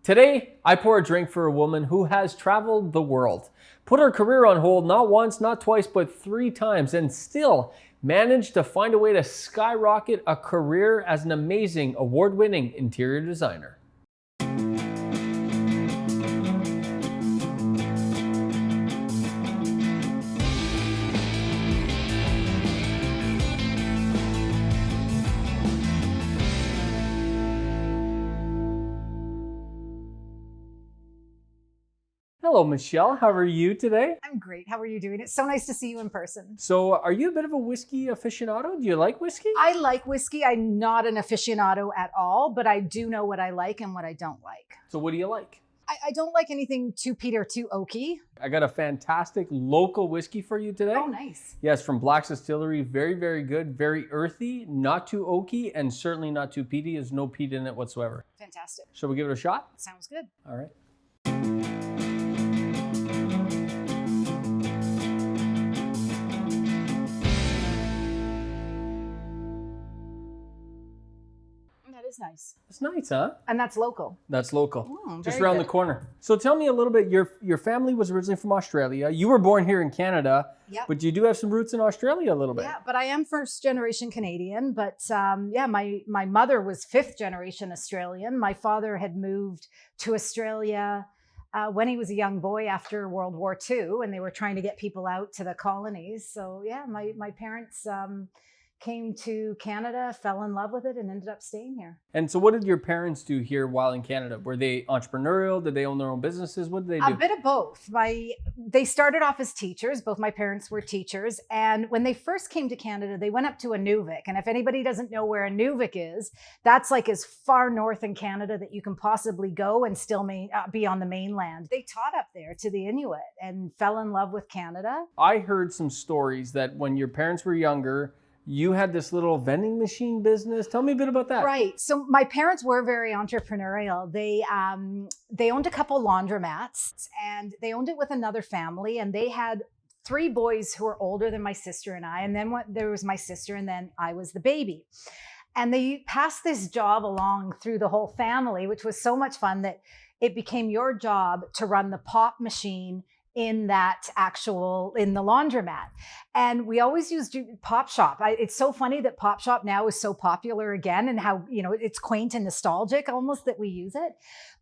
Today, I pour a drink for a woman who has traveled the world, put her career on hold not once, not twice, but 3 times, and still managed to find a way to skyrocket a career as an amazing, award-winning interior designer. Hello, Michelle. How are you today? I'm great. How are you doing? It's so nice to see you in person. So, are you a bit of a whiskey aficionado? Do you like whiskey? I like whiskey. I'm not an aficionado at all, but I do know what I like and what I don't like. So, what do you like? I don't like anything too peaty or too oaky. I got a fantastic local whiskey for you today. Oh, nice. Yes, from Black's Distillery. Very, very good. Very earthy, not too oaky, and certainly not too peaty. There's no peat in it whatsoever. Fantastic. Shall we give it a shot? Sounds good. All right. That is nice. It's nice, huh? And that's local. That's local. Oh, just very around good. the corner. So tell me a little bit, your family was originally from Australia. You were born here in Canada, Yep. but you do have some roots in Australia a little bit. Yeah, but I am first generation Canadian, but my mother was 5th generation Australian. My father had moved to Australia when he was a young boy after World War II, and they were trying to get people out to the colonies. So yeah, my parents came to Canada, fell in love with it, and ended up staying here. And so what did your parents do here while in Canada? Were they entrepreneurial? Did they own their own businesses? What did they do? A bit of both. They started off as teachers. Both my parents were teachers. And when they first came to Canada, they went up to Inuvik. And if anybody doesn't know where Inuvik is, that's like as far north in Canada that you can possibly go and still be on the mainland. They taught up there to the Inuit and fell in love with Canada. I heard some stories that when your parents were younger, you had this little vending machine business. Tell me a bit about that. Right. So my parents were very entrepreneurial. They owned a couple laundromats, and they owned it with another family, and they had 3 boys who were older than my sister and I. And then there was my sister, and then I was the baby. And they passed this job along through the whole family, which was so much fun that it became your job to run the pop machine in the laundromat. And we always used Pop Shop. It's so funny that Pop Shop now is so popular again, and how, it's quaint and nostalgic almost that we use it.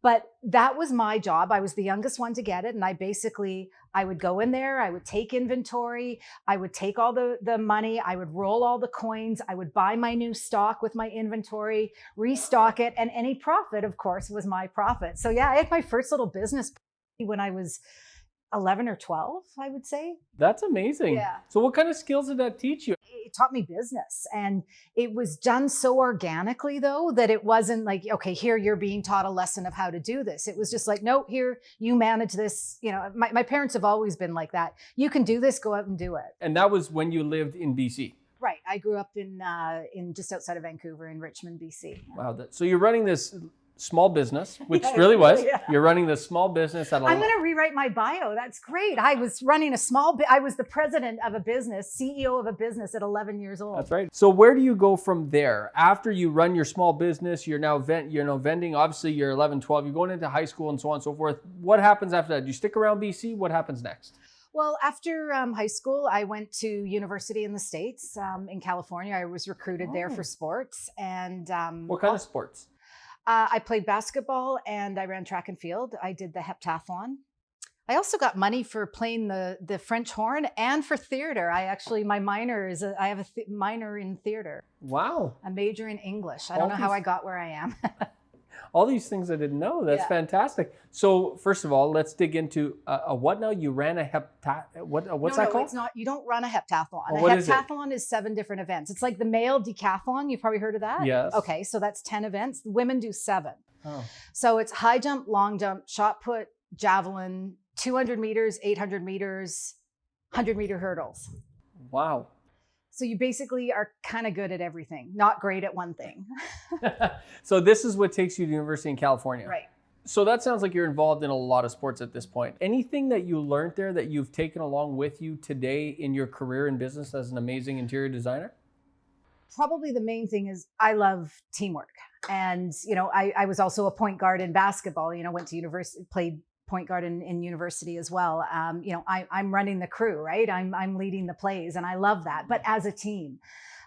But that was my job. I was the youngest one to get it. And I would go in there, I would take inventory, I would take all the money, I would roll all the coins, I would buy my new stock with my inventory, restock it, and any profit, of course, was my profit. So yeah, I had my first little business when I was 11 or 12, I would say. That's amazing. Yeah. So what kind of skills did that teach you? It taught me business, and it was done so organically though, that it wasn't like, okay, here you're being taught a lesson of how to do this. It was just like, no, here you manage this. My parents have always been like that. You can do this, go out and do it. And that was when you lived in BC. Right. I grew up in just outside of Vancouver in Richmond, BC. Wow. So you're running this small business, which Yeah, really was. yeah. You're running this small business at I'm going to rewrite my bio. That's great. I was running I was the president of a business, CEO of a business at 11 years old. That's right. So where do you go from there? After you run your small business, you're now vending. Obviously, you're 11, 12. You're going into high school and so on and so forth. What happens after that? Do you stick around BC? What happens next? Well, after high school, I went to university in the States, in California. I was recruited there for sports. And What kind of sports? I played basketball and I ran track and field. I did the heptathlon. I also got money for playing the French horn and for theater. I have a minor in theater. Wow. A major in English. I don't know how I got where I am. All these things I didn't know. That's fantastic. So first of all, let's dig into what now? You ran a what's that called? It's not. You don't run a heptathlon. Well, A what is it? heptathlon is 7 different events. It's like the male decathlon. You've probably heard of that? Yes. Okay, so that's 10 events. Women do 7. Oh. So it's high jump, long jump, shot put, javelin, 200 meters, 800 meters, 100-meter hurdles. Wow. So you basically are kind of good at everything, not great at one thing. So this is what takes you to university in California. Right. So that sounds like you're involved in a lot of sports at this point. Anything that you learned there that you've taken along with you today in your career and business as an amazing interior designer? Probably the main thing is I love teamwork. And, I was also a point guard in basketball, went to university, played point guard in university as well. I'm running the crew, right? I'm leading the plays, and I love that. But as a team,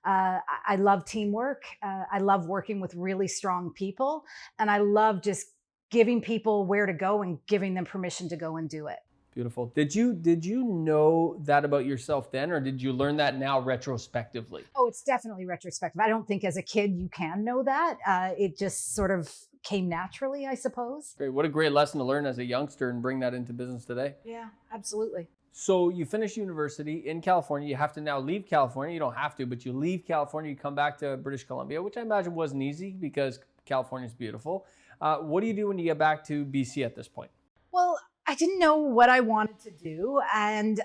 I love teamwork. I love working with really strong people, and I love just giving people where to go and giving them permission to go and do it. Beautiful. Did you know that about yourself then, or did you learn that now retrospectively? Oh, it's definitely retrospective. I don't think as a kid you can know that. It just sort of came naturally, I suppose. Great. What a great lesson to learn as a youngster and bring that into business today. Yeah, absolutely. So you finish university in California. You have to now leave California. You don't have to, but you leave California. You come back to British Columbia, which I imagine wasn't easy because California is beautiful. What do you do when you get back to BC at this point? Well, I didn't know what I wanted to do. And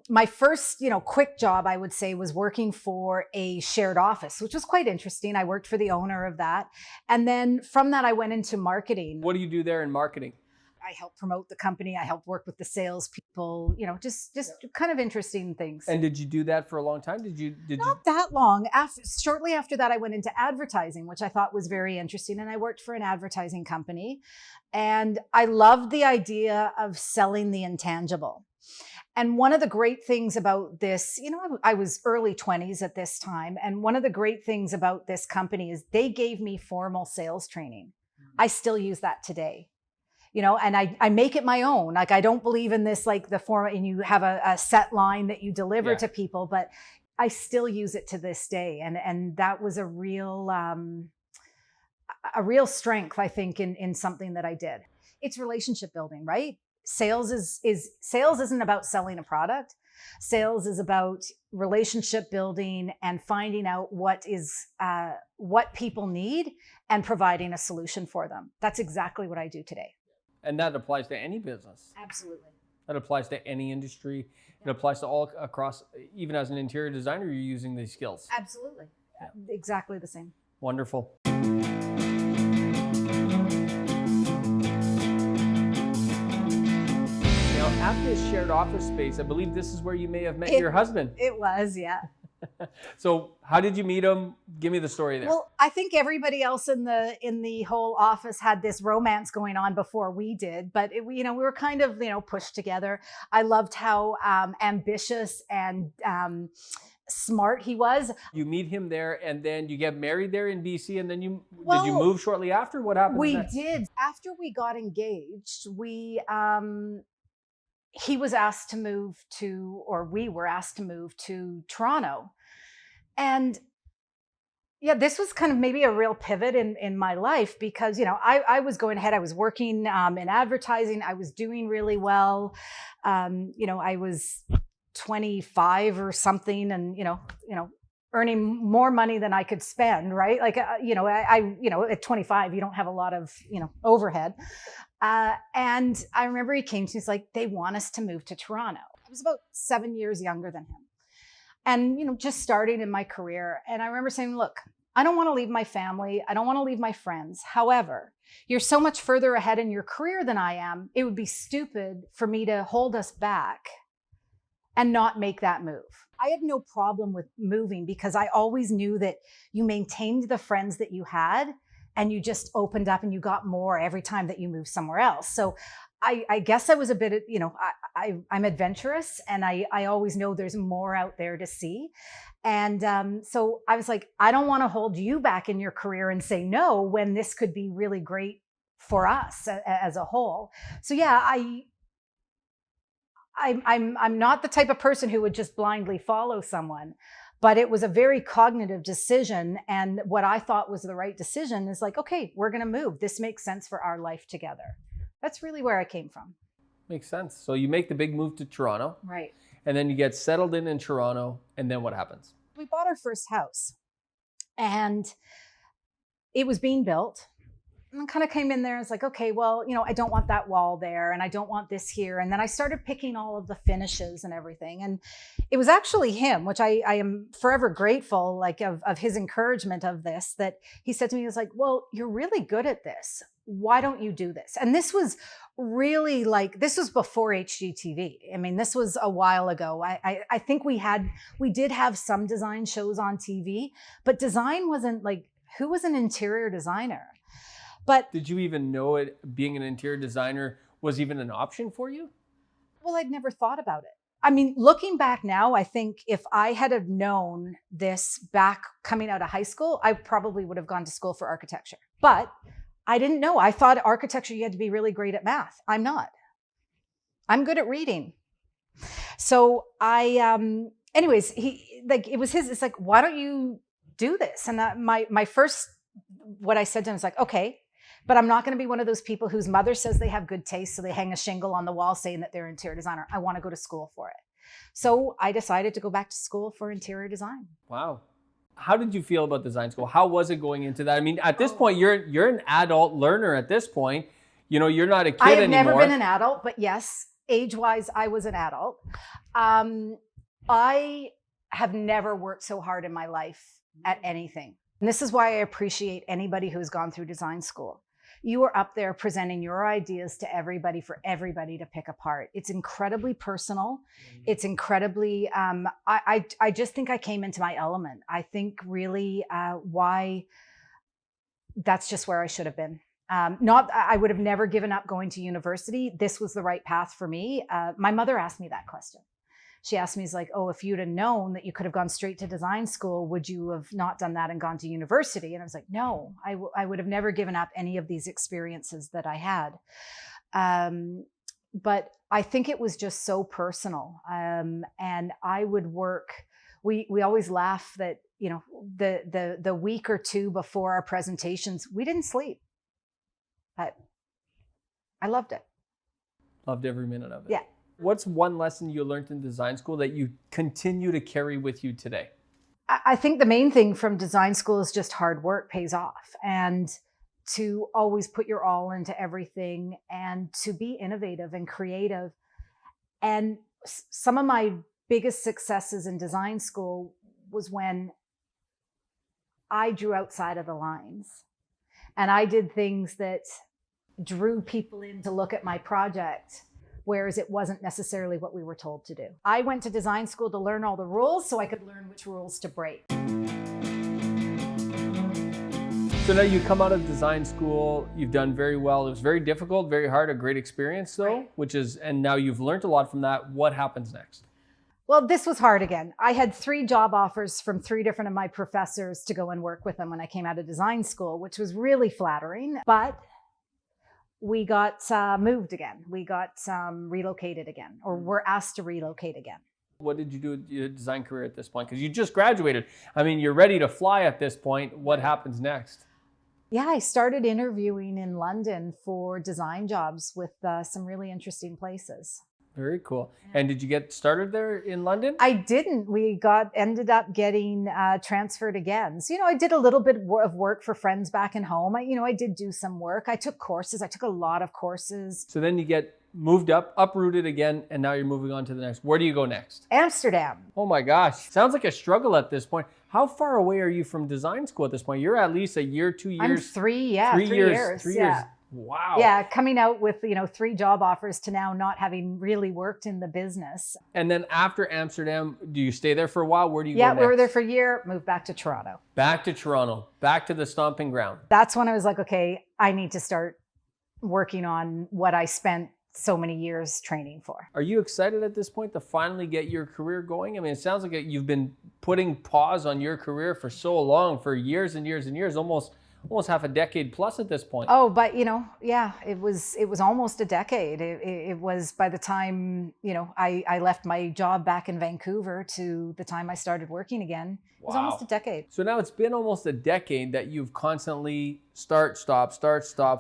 my first, quick job, I would say, was working for a shared office, which was quite interesting. I worked for the owner of that. And then from that, I went into marketing. What do you do there in marketing? I helped promote the company. I helped work with the salespeople, just kind of interesting things. And did you do that for a long time? Not that long. Shortly after that, I went into advertising, which I thought was very interesting. And I worked for an advertising company. And I loved the idea of selling the intangible. And one of the great things about this, I was early 20s at this time. And one of the great things about this company is they gave me formal sales training. I still use that today. And I make it my own. Like, I don't believe in this, like the format and you have a set line that you deliver to people, but I still use it to this day. And that was a real strength, I think, in something that I did. It's relationship building, right? Sales isn't about selling a product. Sales is about relationship building and finding out what people need and providing a solution for them. That's exactly what I do today. And that applies to any business. Absolutely. That applies to any industry. It applies to all across, even as an interior designer, you're using these skills. Absolutely. Yeah. Exactly the same. Wonderful. Now, at this shared office space, I believe this is where you may have met your husband. It was, yeah. So how did you meet him? Give me the story there. Well, I think everybody else in the whole office had this romance going on before we did, but we were kind of, pushed together. I loved how ambitious and smart he was. You meet him there and then you get married there in BC, and then did you move shortly after? What happened next? We did. After we got engaged, he was asked to move to, or we were asked to move to Toronto. And yeah, this was kind of maybe a real pivot in my life because, I was going ahead. I was working in advertising. I was doing really well. I was 25 or something and, earning more money than I could spend, right? Like, at 25, you don't have a lot of, overhead. And I remember he came to me, he's like, they want us to move to Toronto. I was about 7 years younger than him. And, just starting in my career. And I remember saying, look, I don't want to leave my family. I don't want to leave my friends. However, you're so much further ahead in your career than I am. It would be stupid for me to hold us back and not make that move. I had no problem with moving because I always knew that you maintained the friends that you had and you just opened up and you got more every time that you moved somewhere else. So I guess I was a bit, I'm adventurous and I always know there's more out there to see. And so I was like, I don't want to hold you back in your career and say no when this could be really great for us as a whole. So yeah, I'm not the type of person who would just blindly follow someone, but it was a very cognitive decision. And what I thought was the right decision is like, okay, we're going to move. This makes sense for our life together. That's really where I came from. Makes sense. So you make the big move to Toronto. Right. And then you get settled in Toronto. And then what happens? We bought our first house and it was being built. And I kind of came in there and it's like, okay, well, I don't want that wall there and I don't want this here. And then I started picking all of the finishes and everything. And it was actually him, which I am forever grateful, like of his encouragement of this, that he said to me, he was like, well, you're really good at this. Why don't you do this? And this was really this was before HGTV. I mean, this was a while ago. I think we did have some design shows on TV, but design wasn't like who was an interior designer? But did you even know it, being an interior designer was even an option for you? well, I'd never thought about it. I mean, looking back now, I think if I had have known this back coming out of high school, I probably would have gone to school for architecture. But I didn't know. I thought architecture, you had to be really great at math. I'm not. I'm good at reading. So anyways, it was his, it's like, why don't you do this? And my first, what I said to him was like, okay, but I'm not going to be one of those people whose mother says they have good taste, so they hang a shingle on the wall saying that they're an interior designer. I want to go to school for it. So I decided to go back to school for interior design. Wow. How did you feel about design school? How was it going into that? I mean, at this point, you're an adult learner at this point. You know, you're not a kid anymore. I have never been an adult, but yes, age-wise, I was an adult. I have never worked so hard in my life at anything. And this is why I appreciate anybody who's gone through design school. You are up there presenting your ideas to everybody for everybody to pick apart. It's incredibly personal. It's incredibly, I just think I came into my element. I think really why that's just where I should have been. I would have never given up going to university. This was the right path for me. My mother asked me that question. She asked me, "Is like, oh, if you'd have known that you could have gone straight to design school, would you have not done that and gone to university?" And I was like, no, I would have never given up any of these experiences that I had. But I think it was just so personal. And I would work, we always laugh that, you know, the week or two before our presentations, we didn't sleep. But I loved it. Loved every minute of it. Yeah. What's one lesson you learned in design school that you continue to carry with you today? I think the main thing from design school is just hard work pays off, and to always put your all into everything and to be innovative and creative. And some of my biggest successes in design school was when I drew outside of the lines and I did things that drew people in to look at my project, whereas it wasn't necessarily what we were told to do. I went to design school to learn all the rules so I could learn which rules to break. So now you come out of design school, you've done very well. It was very difficult, very hard, a great experience though, Right. And now you've learned a lot from that. What happens next? Well, this was hard again. I had 3 job offers from 3 different of my professors to go and work with them when I came out of design school, which was really flattering. But we got moved again. We got relocated again, or were asked to relocate again. What did you do with your design career at this point? Because you just graduated. I mean, you're ready to fly at this point. What happens next? Yeah, I started interviewing in London for design jobs with some really interesting places. Very cool. And did you get started there in London? I didn't. We ended up getting transferred again. So, I did a little bit of work for friends back in home. I did do some work. I took courses. I took a lot of courses. So then you get moved uprooted again, and now you're moving on to the next. Where do you go next? Amsterdam. Oh my gosh. Sounds like a struggle at this point. How far away are you from design school at this point? You're at least a year, 2 years. I'm 3 years. 3 yeah. years. Wow. Yeah, coming out with 3 job offers to now not having really worked in the business. And then after Amsterdam, do you stay there for a while? Where do you go Yeah, next? we were there for a year, moved back to Toronto. Back to Toronto, back to the stomping ground. That's when I was like, okay, I need to start working on what I spent so many years training for. Are you excited at this point to finally get your career going? I mean, it sounds like you've been putting pause on your career for so long, for years and years and years, almost half a decade plus at this point. Oh, but yeah, it was almost a decade. It was by the time, I left my job back in Vancouver to the time I started working again. It was almost a decade. So now it's been almost a decade that you've constantly start, stop,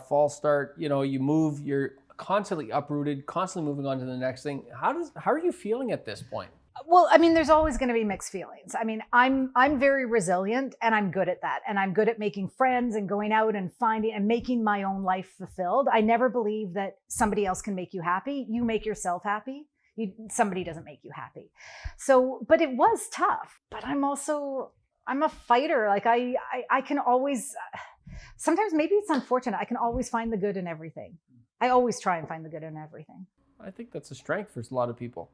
fall, start, you move, you're constantly uprooted, constantly moving on to the next thing. How are you feeling at this point? Well, I mean, there's always going to be mixed feelings. I mean, I'm very resilient and I'm good at that. And I'm good at making friends and going out and finding and making my own life fulfilled. I never believe that somebody else can make you happy. You make yourself happy. Somebody doesn't make you happy. So, but it was tough, but I'm a fighter. Like I can always, sometimes maybe it's unfortunate. I can always find the good in everything. I always try and find the good in everything. I think that's a strength for a lot of people.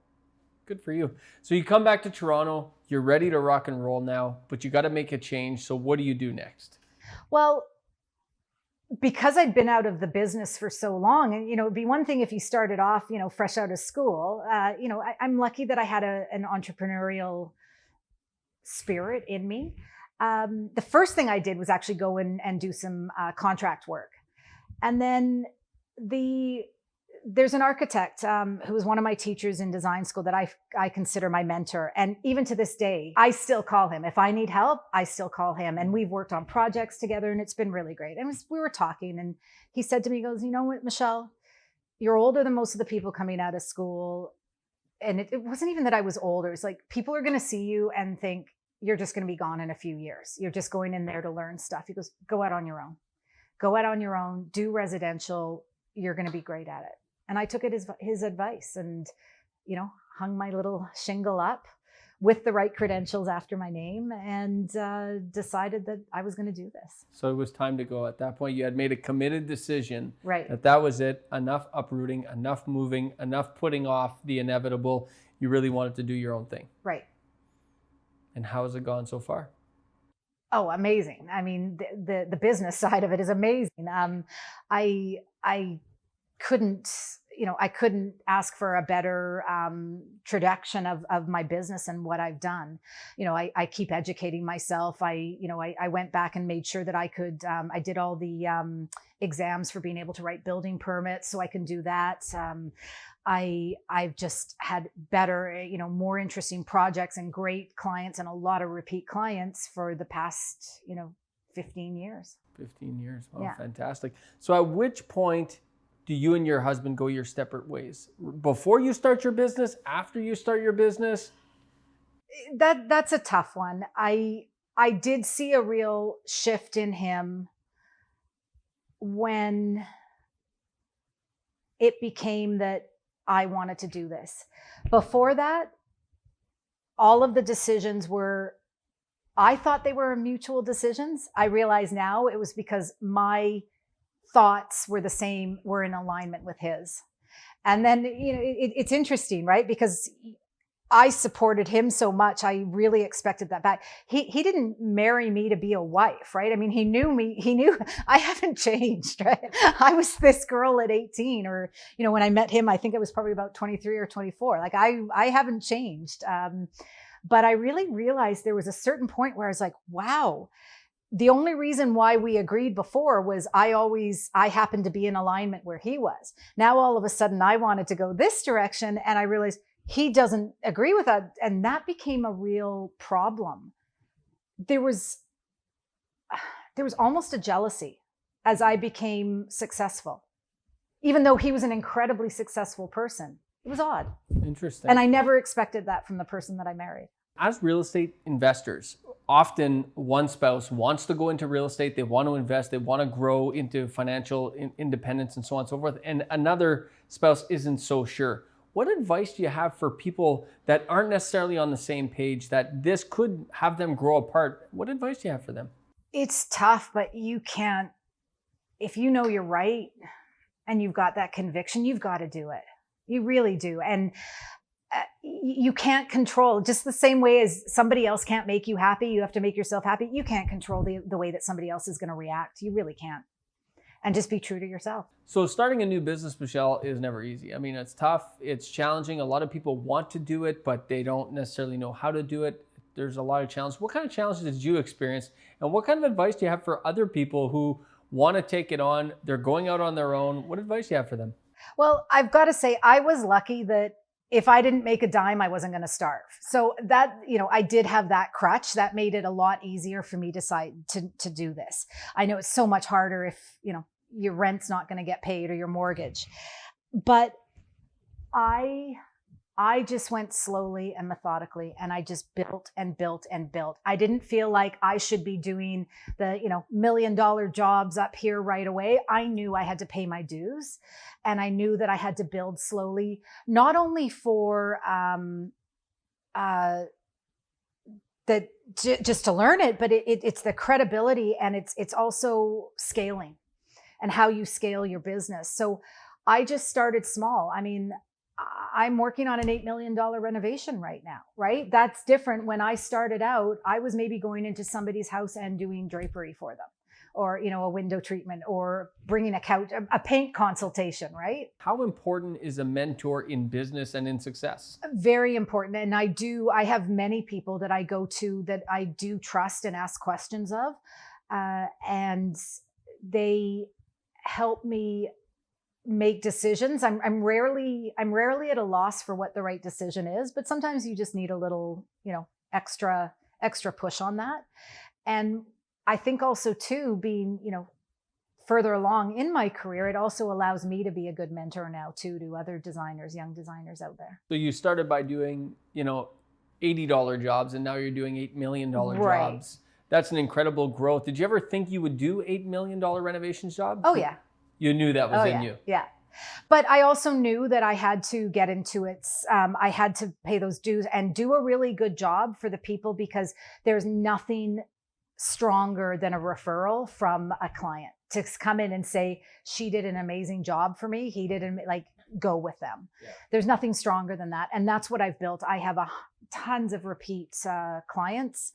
Good for you. So you come back to Toronto, you're ready to rock and roll now, but you got to make a change. So what do you do next? Well, because I'd been out of the business for so long, and it'd be one thing if you started off, fresh out of school. I'm lucky that I had an entrepreneurial spirit in me. The first thing I did was actually go in and do some contract work, and then there's an architect who was one of my teachers in design school that I consider my mentor. And even to this day, I still call him. If I need help, I still call him. And we've worked on projects together and it's been really great. And we were talking and he said to me, he goes, you know what, Michelle, you're older than most of the people coming out of school. And it wasn't even that I was older. It's like people are going to see you and think you're just going to be gone in a few years. You're just going in there to learn stuff. He goes, go out on your own. Go out on your own, do residential. You're going to be great at it. And I took his advice and, hung my little shingle up with the right credentials after my name and decided that I was going to do this. So it was time to go at that point. You had made a committed decision Right. that was it. Enough uprooting, enough moving, enough putting off the inevitable. You really wanted to do your own thing. Right. And how has it gone so far? Oh, amazing. I mean, the business side of it is amazing. I couldn't ask for a better traduction of my business and what I've done. I keep educating myself. I went back and made sure that I could, I did all the exams for being able to write building permits so I can do that. I've just had better, more interesting projects and great clients and a lot of repeat clients for the past, 15 years. 15 years. Wow, Yeah. Fantastic. So at which point do you and your husband go your separate ways? Before you start your business? After you start your business? That's a tough one. I did see a real shift in him when it became that I wanted to do this. Before that, all of the decisions I thought they were mutual decisions. I realize now it was because my thoughts were in alignment with his. And then, it's interesting, right? Because I supported him so much. I really expected that back. He didn't marry me to be a wife, right? I mean, he knew me. He knew I haven't changed, right? I was this girl at 18 or, when I met him, I think I was probably about 23 or 24. Like I haven't changed. But I really realized there was a certain point where I was like, wow, the only reason why we agreed before was I happened to be in alignment where he was. Now, all of a sudden I wanted to go this direction and I realized he doesn't agree with that. And that became a real problem. There was almost a jealousy as I became successful, even though he was an incredibly successful person. It was odd. Interesting. And I never expected that from the person that I married. As real estate investors, often one spouse wants to go into real estate, they want to invest, they want to grow into financial independence and so on and so forth, and another spouse isn't so sure. What advice do you have for people that aren't necessarily on the same page, that this could have them grow apart? What advice do you have for them? It's tough, but you can't, if you know you're right and you've got that conviction, you've got to do it. You really do. And you can't control, just the same way as somebody else can't make you happy, you have to make yourself happy. You can't control the way that somebody else is going to react. You really can't. And just be true to yourself. So starting a new business, Michelle, is never easy. I mean, it's tough, it's challenging. A lot of people want to do it, but they don't necessarily know how to do it. There's a lot of challenges. What kind of challenges did you experience? And what kind of advice do you have for other people who want to take it on? They're going out on their own. What advice do you have for them? Well, I've got to say, I was lucky that if I didn't make a dime, I wasn't going to starve. So that, I did have that crutch that made it a lot easier for me to decide to do this. I know it's so much harder if, your rent's not going to get paid or your mortgage. But I just went slowly and methodically, and I just built and built and built. I didn't feel like I should be doing the, $1 million jobs up here right away. I knew I had to pay my dues, and I knew that I had to build slowly, not only for just to learn it, but it's the credibility, and it's also scaling and how you scale your business. So I just started small. I mean, I'm working on an $8 million renovation right now, right? That's different. When I started out, I was maybe going into somebody's house and doing drapery for them. or, you know, a window treatment, or bringing a couch, a paint consultation, right? How important is a mentor in business and in success? Very important. And I have many people that I go to that I do trust and ask questions of. And they help me make decisions. I'm rarely at a loss for what the right decision is, but sometimes you just need a little, you know, extra push on that. And I think also too, being, you know, further along in my career, it also allows me to be a good mentor now too, to other designers, young designers out there. So you started by doing, you know, $80 jobs, and now you're doing $8 million jobs. That's an incredible growth. Did you ever think you would do $8 million renovations jobs? Oh yeah. You knew that was in you. Yeah. But I also knew that I had to get into it. I had to pay those dues and do a really good job for the people, because there's nothing stronger than a referral from a client to come in and say, she did an amazing job for me. He didn't, like, go with them. Yeah. There's nothing stronger than that. And that's what I've built. I have tons of repeat clients,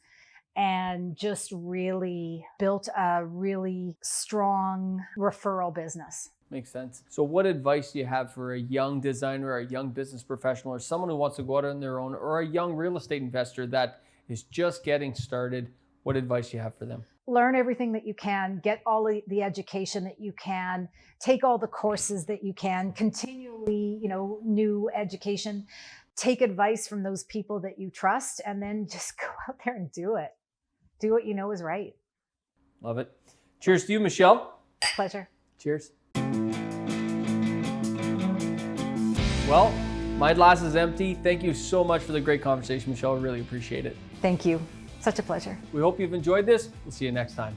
and just really built a really strong referral business. Makes sense. So what advice do you have for a young designer, or a young business professional, or someone who wants to go out on their own, or a young real estate investor that is just getting started? What advice do you have for them? Learn everything that you can, get all the education that you can, take all the courses that you can, continually, you know, new education, take advice from those people that you trust, and then just go out there and do it. Do what you know is right. Love it. Cheers to you, Michelle. Pleasure. Cheers. Well, my glass is empty. Thank you so much for the great conversation, Michelle. I really appreciate it. Thank you. Such a pleasure. We hope you've enjoyed this. We'll see you next time.